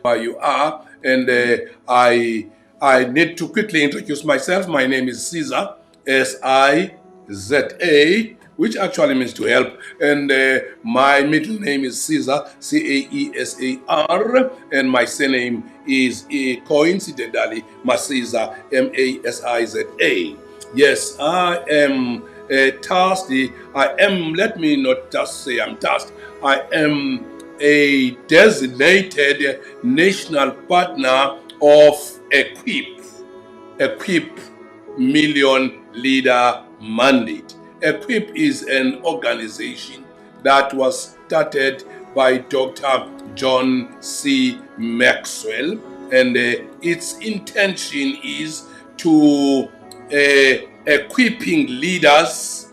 Where you are, and I need to quickly introduce myself. My name is Caesar, Siza, which actually means to help, and my middle name is Caesar, Caesar, and my surname is coincidentally Masiza, Masiza. Yes, I am tasked. Let me not just say I'm tasked. I am a designated national partner of Equip Million Leader Mandate. Equip is an organization that was started by Dr. John C. Maxwell, and its intention is to equipping leaders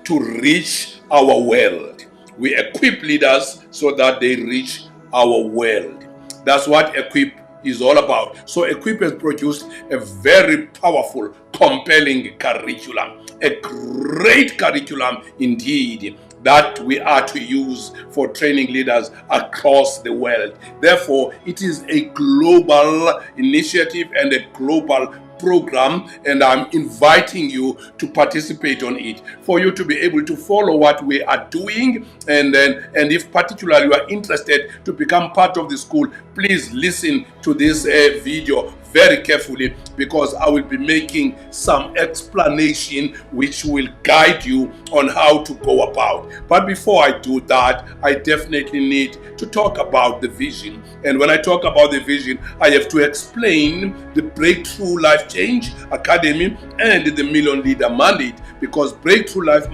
to reach our world. We equip leaders so that they reach our world. That's what Equip is all about. So Equip has produced a very powerful, compelling curriculum, a great curriculum indeed, that we are to use for training leaders across the world. Therefore, it is a global initiative and a global program, and I'm inviting you to participate on it, for you to be able to follow what we are doing, and if particularly you are interested to become part of the school, please listen to this video very carefully, because I will be making some explanation which will guide you on how to go about. But before I do that, I definitely need to talk about the vision. And when I talk about the vision, I have to explain the Breakthrough Life Change Academy and the Million Leader Mandate, because Breakthrough Life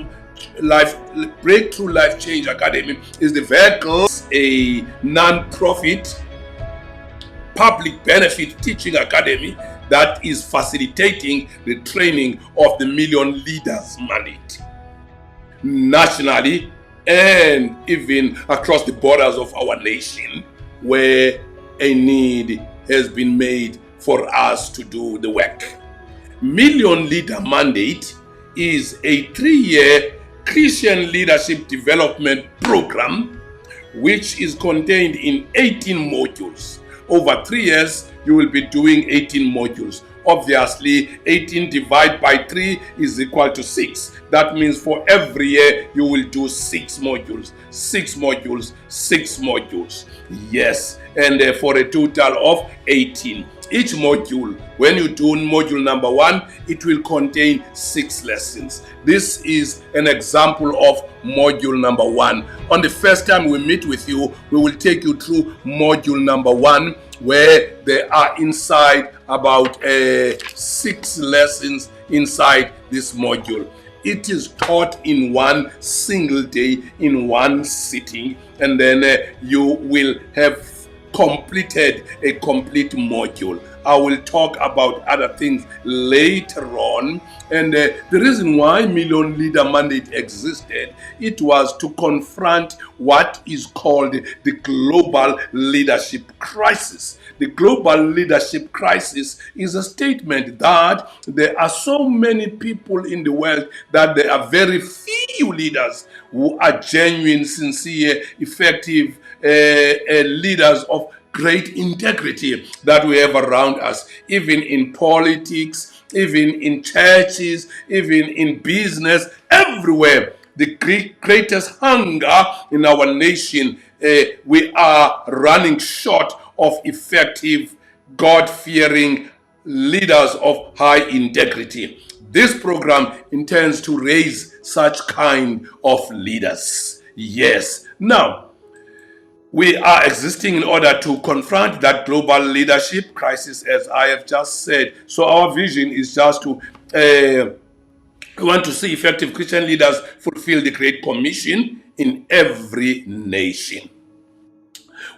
Change Academy is the vehicle, a non-profit public benefit teaching academy that is facilitating the training of the Million Leaders Mandate nationally and even across the borders of our nation, where a need has been made for us to do the work. Million Leader Mandate is a 3-year Christian leadership development program which is contained in 18 modules. Over 3 years, you will be doing 18 modules. Obviously, 18 divided by 3 is equal to 6. That means for every year, you will do 6 modules. 6 modules, 6 modules. Yes, and for a total of 18. Each module, when you do module number 1, it will contain 6 lessons. This is an example of module number 1. On the first time we meet with you, we will take you through module number 1, where there are inside about 6 lessons inside this module. It is taught in one single day, in one sitting, and then you will have completed a complete module. I will talk about other things later on. And the reason why Million Leader Mandate existed, it was to confront what is called the global leadership crisis. The global leadership crisis is a statement that there are so many people in the world that there are very few leaders who are genuine, sincere, effective leaders of great integrity that we have around us, even in politics, even in churches, even in business, everywhere. The greatest hunger in our nation, we are running short of effective, God-fearing leaders of high integrity. This program intends to raise such kind of leaders. Yes. Now, we are existing in order to confront that global leadership crisis, as I have just said. So our vision is just to we want to see effective Christian leaders fulfill the Great Commission in every nation.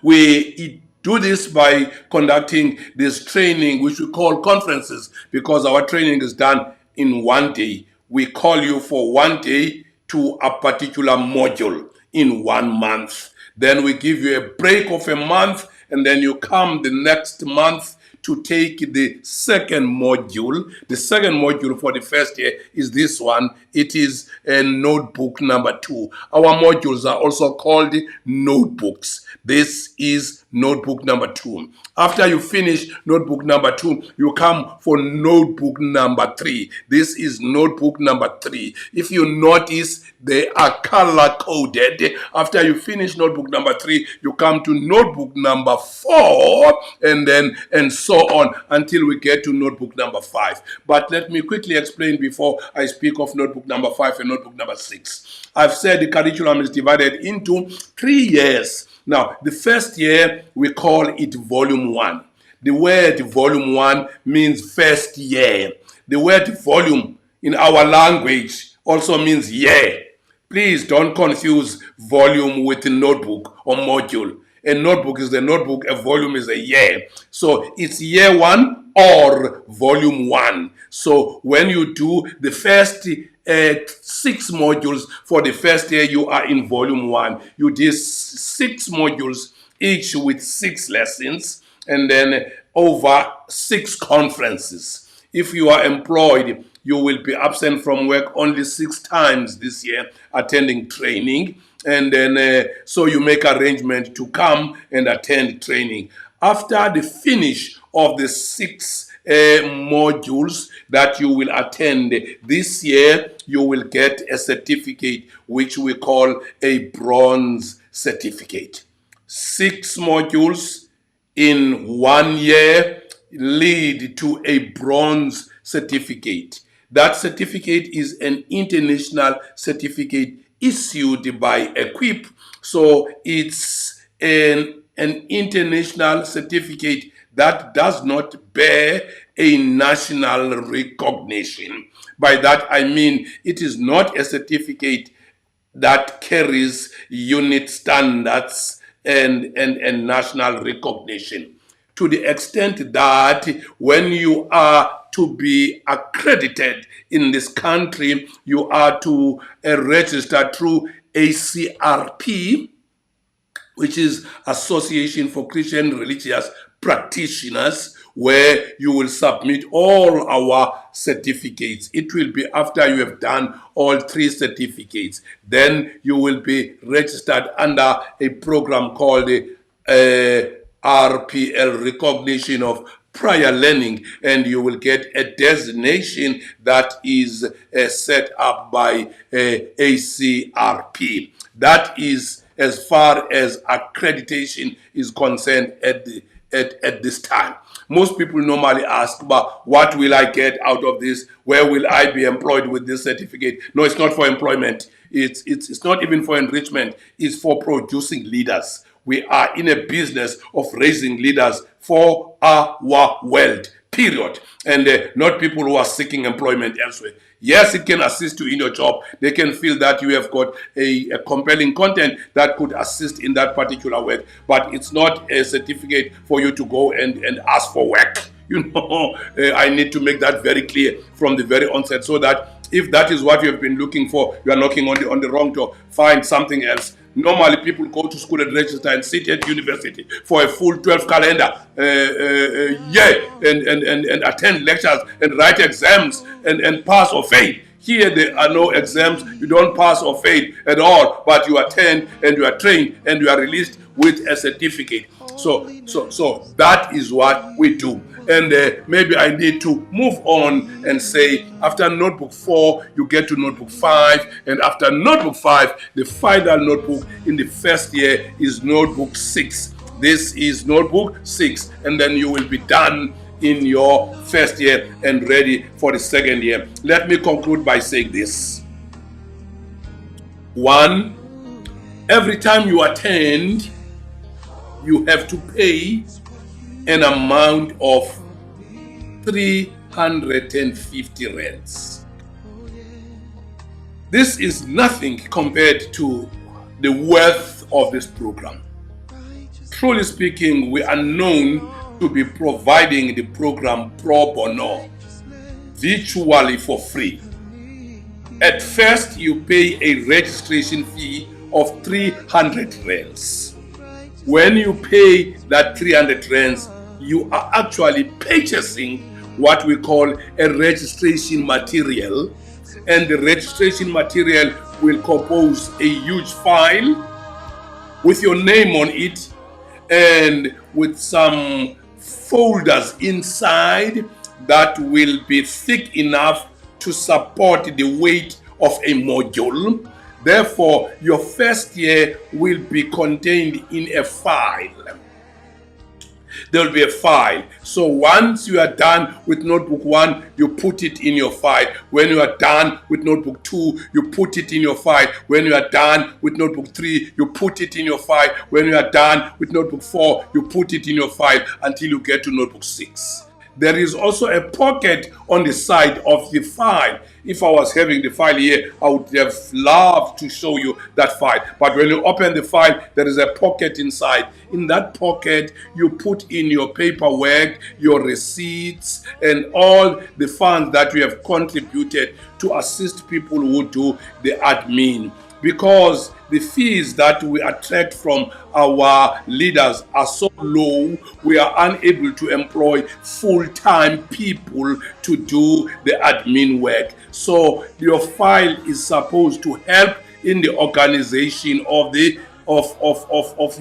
We do this by conducting this training, which we call conferences, because our training is done in one day. We call you for one day to a particular module in 1 month. Then we give you a break of a month, and then you come the next month to take the second module. The second module for the first year is this one. It is a notebook number 2. Our modules are also called notebooks. This is notebook number 2. After you finish notebook number 2, you come for notebook number 3. This is notebook number 3. If you notice, they are color coded. After you finish notebook number 3, you come to notebook number 4, and so on until we get to notebook number 5. But let me quickly explain before I speak of notebook number 5 and notebook number 6. I've said the curriculum is divided into 3 years. Now, the first year, we call it volume 1. The word volume 1 means first year. The word volume in our language also means year. Please don't confuse volume with a notebook or module. A notebook is a notebook, a volume is a year. So it's year 1 or volume 1. So when you do the first 6 modules for the first year, you are in volume 1. You did 6 modules, each with 6 lessons, and then over 6 conferences. If you are employed, you will be absent from work only 6 times this year, attending training. And then so you make arrangement to come and attend training. After the finish of the 6 modules that you will attend this year, you will get a certificate which we call a bronze certificate. 6 modules in 1 year lead to a bronze certificate. That certificate is an international certificate issued by EQUIP. So it's an international certificate that does not bear a national recognition. By that I mean it is not a certificate that carries unit standards and national recognition. To the extent that when you are to be accredited in this country, you are to register through ACRP, which is Association for Christian Religious Practitioners, where you will submit all our certificates. It will be after you have done all 3 certificates. Then you will be registered under a program called RPL, Recognition of Prior Learning, and you will get a designation that is set up by ACRP. That is as far as accreditation is concerned at this time. Most people normally ask, but what will I get out of this? Where will I be employed with this certificate? No, it's not for employment. It's not even for enrichment. It's for producing leaders. We are in a business of raising leaders for our world, period. And not people who are seeking employment elsewhere. Yes, it can assist you in your job. They can feel that you have got a compelling content that could assist in that particular work. But it's not a certificate for you to go and ask for work. You know, I need to make that very clear from the very onset, so that if that is what you have been looking for, you are knocking on the wrong door. Find something else. Normally, people go to school and register and sit at university for a full 12 calendar year and attend lectures and write exams and pass or fail. Here, there are no exams. You don't pass or fail at all, but you attend and you are trained and you are released with a certificate. So that is what we do. And maybe I need to move on and say, after notebook 4, you get to notebook 5. And after notebook 5, the final notebook in the first year is notebook 6. This is notebook 6. And then you will be done in your first year and ready for the second year. Let me conclude by saying this. 1, every time you attend, you have to pay an amount of 350 rands. This is nothing compared to the worth of this program. Truly speaking, we are known to be providing the program pro bono, virtually for free. At first, you pay a registration fee of 300 rands. When you pay that 300 rands, you are actually purchasing what we call a registration material, and the registration material will compose a huge file with your name on it and with some folders inside that will be thick enough to support the weight of a module. Therefore, your first year will be contained in a file. There will be a file. So once you are done with notebook 1, you put it in your file. When you are done with notebook 2, you put it in your file. When you are done with notebook 3, you put it in your file. When you are done with notebook 4, you put it in your file until you get to notebook 6. There is also a pocket on the side of the file. If I was having the file here, I would have loved to show you that file. But when you open the file, there is a pocket inside. In that pocket, you put in your paperwork, your receipts, and all the funds that you have contributed to assist people who do the admin. Because the fees that we attract from our leaders are so low, we are unable to employ full-time people to do the admin work. So your file is supposed to help in the organization of the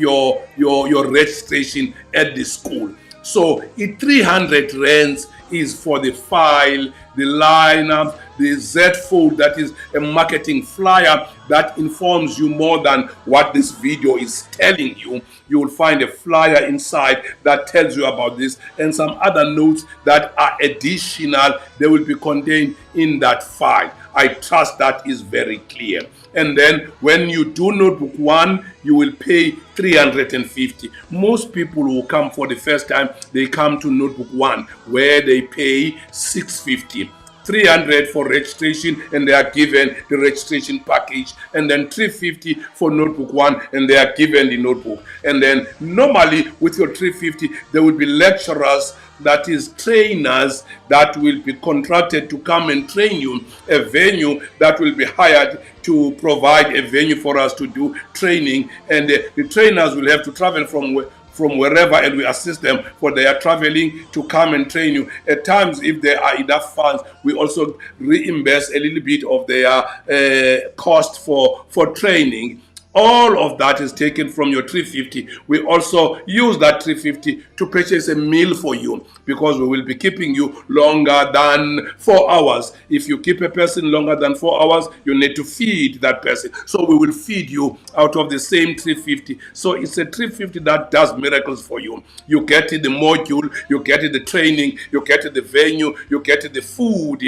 your registration at the school. So 300 rands is for the file, the lineup, the Z fold, that is a marketing flyer that informs you more than what this video is telling you. You will find a flyer inside that tells you about this and some other notes that are additional. They will be contained in that file. I trust that is very clear. And then when you do notebook 1, you will pay 350. Most people who come for the first time, they come to notebook 1 where they pay 650. 300 for registration and they are given the registration package, and then 350 for notebook 1 and they are given the notebook. And then normally with your 350 there will be lecturers, that is trainers, that will be contracted to come and train you, a venue that will be hired to provide a venue for us to do training, and the trainers will have to travel from wherever, and we assist them for their traveling to come and train you. At times, if there are enough funds, we also reimburse a little bit of their cost for training. All of that is taken from your 350. We also use that 350 to purchase a meal for you, because we will be keeping you longer than 4 hours. If you keep a person longer than 4 hours, you need to feed that person. So we will feed you out of the same 350. So it's a 350 that does miracles for you. You get the module, you get the training, you get the venue, you get the food,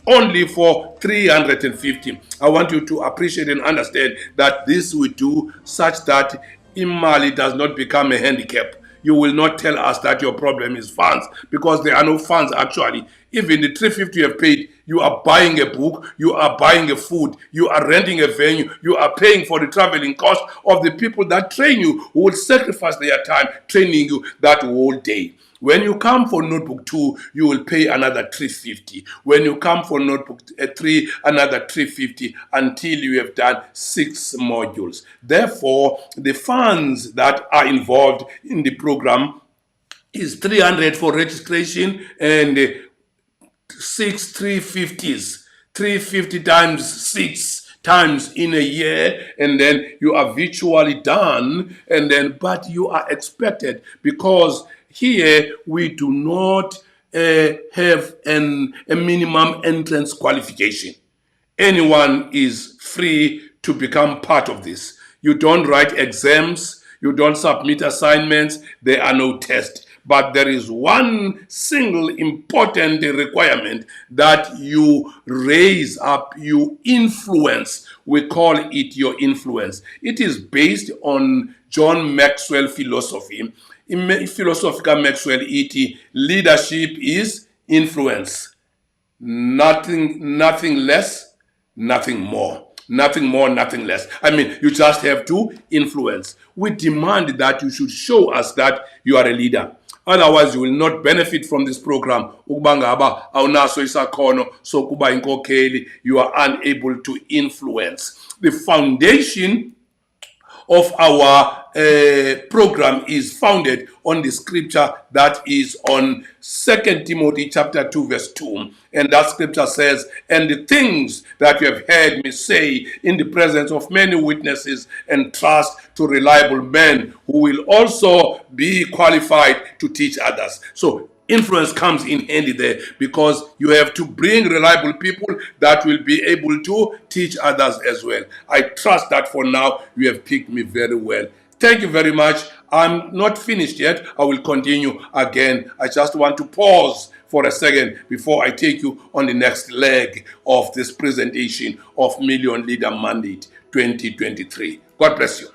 only for 350. I want you to appreciate and understand that this we do such that imali does not become a handicap. You will not tell us that your problem is funds, because there are no funds actually. Even the 350 you have paid, you are buying a book, you are buying a food, you are renting a venue, you are paying for the traveling cost of the people that train you, who will sacrifice their time training you that whole day. When you come for notebook 2, you will pay another 350. When you come for notebook 3, another 350, until you have done 6 modules. Therefore, the funds that are involved in the program is 300 for registration and 6 350s. 350 times 6 times in a year, and then you are virtually done. And then, but you are expected, because here we do not have a minimum entrance qualification. Anyone is free to become part of this. You don't write exams, you don't submit assignments, there are no tests. But there is one single important requirement that you raise up, you influence. We call it your influence. It is based on John Maxwell philosophy. In philosophical Maxwell, leadership is influence. Nothing less, nothing more. Nothing more, nothing less. I mean, you just have to influence. We demand that you should show us that you are a leader. Otherwise, you will not benefit from this program. You are unable to influence. The foundation of our program is founded on the scripture that is on 2 Timothy chapter 2 verse 2. And that scripture says, and the things that you have heard me say in the presence of many witnesses, and trust to reliable men who will also be qualified to teach others. So influence comes in handy there, because you have to bring reliable people that will be able to teach others as well. I trust that for now you have picked me very well. Thank you very much. I'm not finished yet. I will continue again. I just want to pause for a second before I take you on the next leg of this presentation of Million Leader Mandate 2023. God bless you.